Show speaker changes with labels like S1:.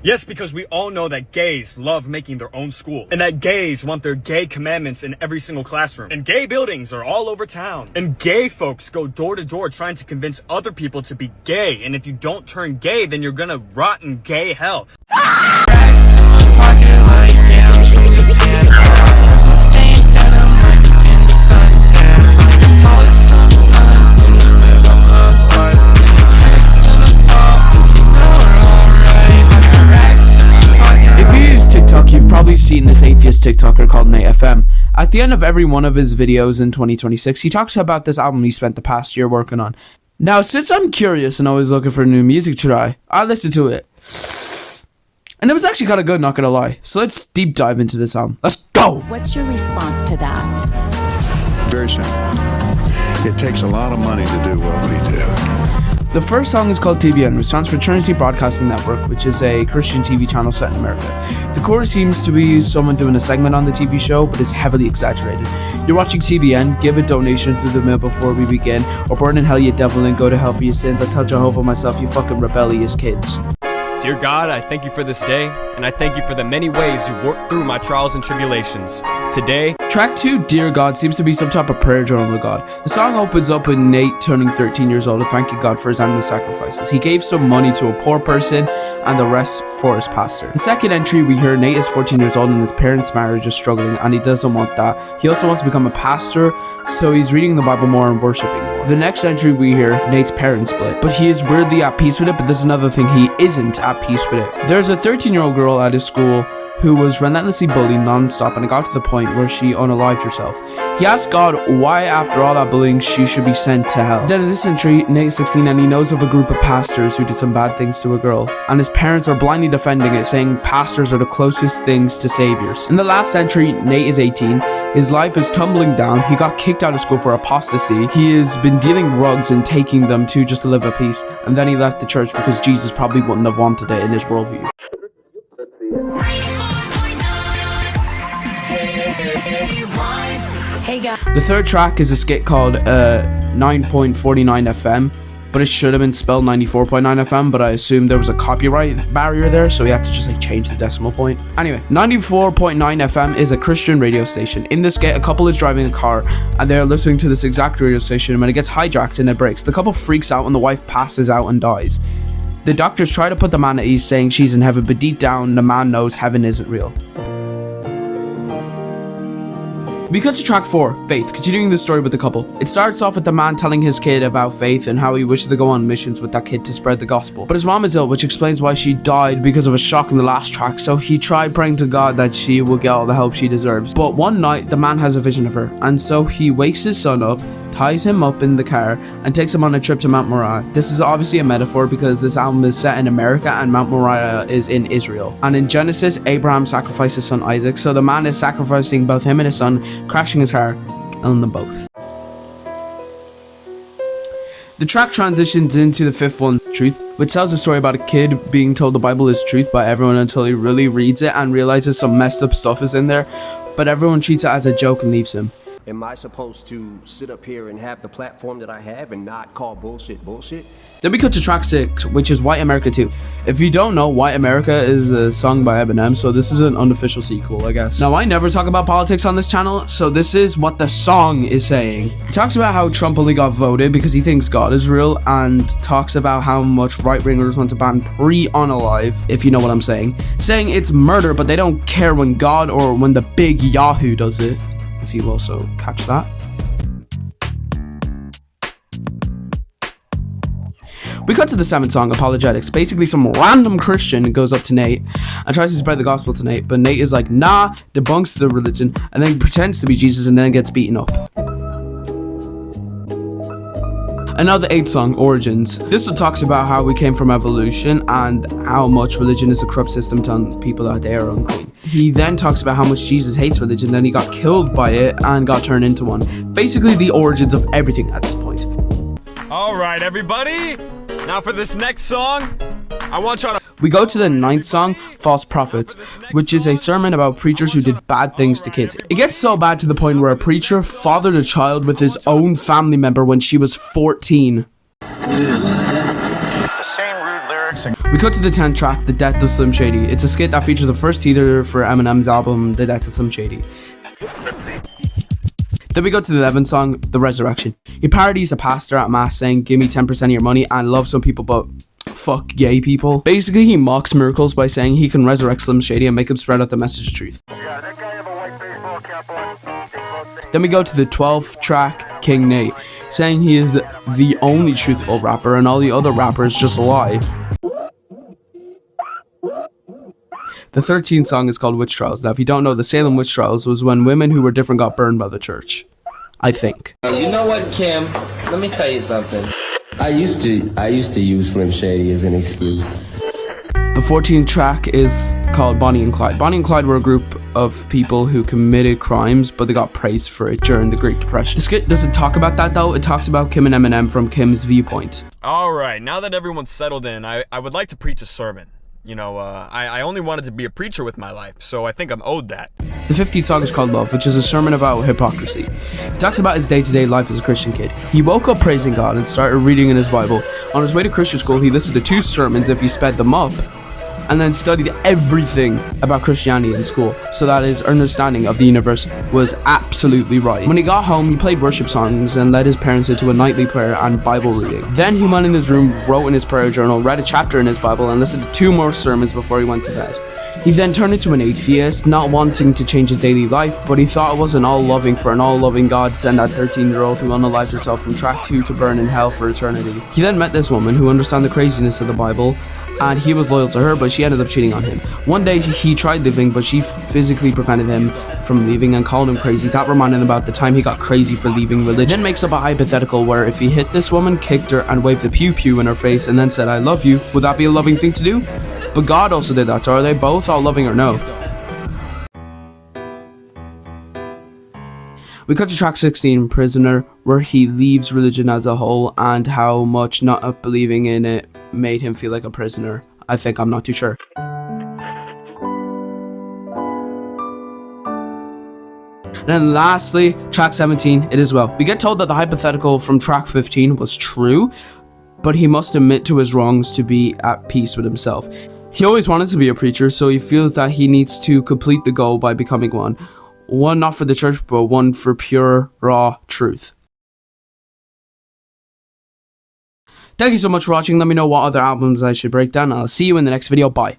S1: Yes, because we all know that gays love making their own schools, and that gays want their gay commandments in every single classroom, and gay buildings are all over town, and gay folks go door to door trying to convince other people to be gay, and if you don't turn gay, then you're gonna rot in gay hell.
S2: You've probably seen this atheist TikToker called tnfmlp. At the end of every one of his videos in 2026, he talks about this album he spent the past year working on. Now, since I'm curious and always looking for new music to try, I listened to it. And it was actually kind of good, not gonna lie. So let's deep dive into this album. Let's go!
S3: What's your response to that?
S4: Very simple. It takes a lot of money to do what we do.
S2: The first song is called TBN, which stands for Trinity Broadcasting Network, which is a Christian TV channel set in America. The chorus seems to be someone doing a segment on the TV show, but is heavily exaggerated. You're watching TBN, give a donation through the mail before we begin, or burn in hell you devil and go to hell for your sins. I tell Jehovah myself, you fucking rebellious kids.
S5: Dear God, I thank you for this day, and I thank you for the many ways you've worked through my trials and tribulations. Today,
S2: Track 2, Dear God, seems to be some type of prayer journal to God. The song opens up with Nate turning 13 years old and thanking God for his animal sacrifices. He gave some money to a poor person and the rest for his pastor. The second entry, we hear Nate is 14 years old and his parents' marriage is struggling, and he doesn't want that. He also wants to become a pastor, so he's reading the Bible more and worshiping more. The next entry, we hear Nate's parents split, but he is weirdly at peace with it, but there's another thing, he isn't at peace with it. There's a 13-year-old girl at his school who was relentlessly bullied non-stop, and it got to the point where she unalived herself. He asked God why after all that bullying she should be sent to hell. Then in this entry, Nate is 16 and he knows of a group of pastors who did some bad things to a girl, and his parents are blindly defending it, saying pastors are the closest things to saviors. In the last entry, Nate is 18. His life is tumbling down. He got kicked out of school for apostasy. He has been dealing drugs and taking them to just to live at peace, and then he left the church because Jesus probably wouldn't have wanted it in his worldview.
S3: Hey guys.
S2: The third track is a skit called 9.49 FM, but it should have been spelled 94.9 FM, but I assumed there was a copyright barrier there, so we had to just change the decimal point. Anyway, 94.9 FM is a Christian radio station. In this skit, a couple is driving a car and they're listening to this exact radio station when it gets hijacked and it breaks. The couple freaks out and the wife passes out and dies. The doctors try to put the man at ease, saying she's in heaven, but deep down the man knows heaven isn't real. We cut to track 4, Faith, continuing the story with the couple. It starts off with the man telling his kid about faith and how he wishes to go on missions with that kid to spread the gospel. But his mom is ill, which explains why she died because of a shock in the last track, so he tried praying to God that she will get all the help she deserves. But one night, the man has a vision of her, and so he wakes his son up, ties him up in the car, and takes him on a trip to Mount Moriah. This is obviously a metaphor because this album is set in America and Mount Moriah is in Israel. And in Genesis, Abraham sacrificed his son Isaac, so the man is sacrificing both him and his son, crashing his car, killing them both. The track transitions into the fifth one, Truth, which tells a story about a kid being told the Bible is truth by everyone until he really reads it and realizes some messed up stuff is in there, but everyone treats it as a joke and leaves him.
S6: Am I supposed to sit up here and have the platform that I have and not call bullshit bullshit?
S2: Then we cut to track 6, which is White America 2. If you don't know, White America is a song by Eminem, so this is an unofficial sequel, I guess. Now, I never talk about politics on this channel, so this is what the song is saying. It talks about how Trump only got voted because he thinks God is real, and talks about how much right-wingers want to ban pre-unalive, if you know what I'm saying. Saying it's murder, but they don't care when God or when the big Yahoo does it, if you also catch that. We cut to the 7th song, Apologetics. Basically, some random Christian goes up to Nate and tries to spread the gospel to Nate, but Nate is like, nah, debunks the religion, and then pretends to be Jesus and then gets beaten up. And now the 8th song, Origins. This one talks about how we came from evolution and how much religion is a corrupt system telling people that they are unclean. He then talks about how much Jesus hates religion, then he got killed by it and got turned into one. Basically the origins of everything at this point.
S5: alright everybody, now for this next song, I want y'all to...
S2: We go to the 9th song, False Prophets, which is a sermon about preachers who did bad things to kids. It gets so bad to the point where a preacher fathered a child with his own family member when she was 14.
S7: the same rude lyrics.
S2: We cut to the 10th track, The Death of Slim Shady. It's a skit that features the first teaser for Eminem's album, The Death of Slim Shady. Then we go to the 11th song, The Resurrection. He parodies a pastor at mass saying, "Give me 10% of your money and love some people, but fuck gay people." Basically, he mocks miracles by saying he can resurrect Slim Shady and make him spread out the message of truth. Then we go to the 12th track, King Nate, saying he is the only truthful rapper and all the other rappers just lie. The 13th song is called Witch Trials. Now, if you don't know, the Salem Witch Trials was when women who were different got burned by the church. I think.
S8: You know what, Kim? Let me tell you something. I used to use Slim Shady as an excuse.
S2: The 14th track is called Bonnie and Clyde. Bonnie and Clyde were a group of people who committed crimes, but they got praised for it during the Great Depression. The skit doesn't talk about that though. It talks about Kim and Eminem from Kim's viewpoint.
S5: Alright, now that everyone's settled in, I would like to preach a sermon. You know, I only wanted to be a preacher with my life, so I think I'm owed that.
S2: The 15th song is called Love, which is a sermon about hypocrisy. He talks about his day-to-day life as a Christian kid. He woke up praising God and started reading in his Bible. On his way to Christian school, he listened to 2 sermons if he sped them up, and then studied everything about Christianity in school, so that his understanding of the universe was absolutely right. When he got home, he played worship songs and led his parents into a nightly prayer and Bible reading. Then he went in his room, wrote in his prayer journal, read a chapter in his Bible, and listened to 2 more sermons before he went to bed. He then turned into an atheist, not wanting to change his daily life, but he thought it wasn't all-loving for an all-loving God to send that 13-year-old who unalived herself from track 2 to burn in hell for eternity. He then met this woman who understood the craziness of the Bible, and he was loyal to her, but she ended up cheating on him. One day he tried leaving, but she physically prevented him from leaving and called him crazy. That reminded him about the time he got crazy for leaving religion. Then makes up a hypothetical where if he hit this woman, kicked her, and waved the pew-pew in her face and then said, "I love you," would that be a loving thing to do? But God also did that, so are they both all loving or no? We cut to track 16, Prisoner, where he leaves religion as a whole and how much not believing in it made him feel like a prisoner. I think, I'm not too sure. And then lastly, track 17, It Is Well. We get told that the hypothetical from track 15 was true, but he must admit to his wrongs to be at peace with himself. He always wanted to be a preacher, so he feels that he needs to complete the goal by becoming one. One not for the church, but one for pure, raw truth. Thank you so much for watching. Let me know what other albums I should break down. I'll see you in the next video. Bye.